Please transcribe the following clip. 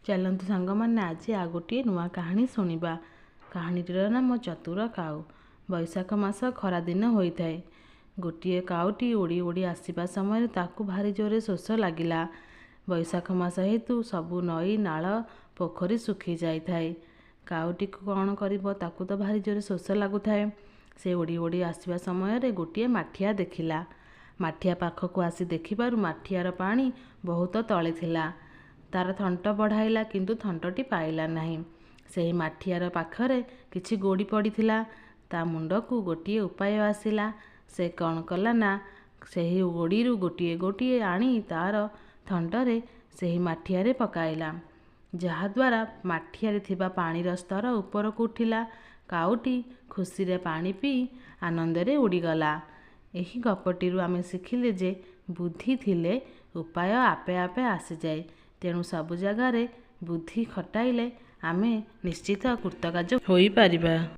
चलतु सांग मैंने आज आ गोटे नुआ कहानी शुणा। कहानीटर नाम चतुर काऊ। बैशाख मास खरा दिन होता है। गोटे काऊटी उड़ी उड़ी आसवा समय ताकू भारी जोरे शोष लगिला। बैशाख मास हेतु सबु नई नाल पोखरी सुखी जाए। काऊटी कौन करिबो, ताकू तो भारी जोरे शोष लगुए। से उड़ी उड़ी आसवा समय गोटे माठिया देखिला। माठिया पाखक आसी देखिबारु माठियार पानी बहुत तले थिला। तार थंट बढ़ाइला किंतु थंटटी पाइला नहीं। से माठियार पाखरे किछि गोड़ी पड़ीथिला। ता मुंडकू गोटे उपाय आसिला। से कौन कला ना से गोड़ी गोटे गोटे आनी तार थंटरे से माठियारे पकाइला, जहाद्वारा माठियारे थिबा पानीर स्तर उपरकू उठिला। काऊटी खुशी रे पानी पी आनंदरे उड़ीगला। एही गपटिरु आमे शिखिले जे बुद्धि थिले उपाय आपे आपे आसी जाए। तेणु सबु जगार बुद्धि खटाइले आमे निश्चित कृतकार्य होई पारिबा।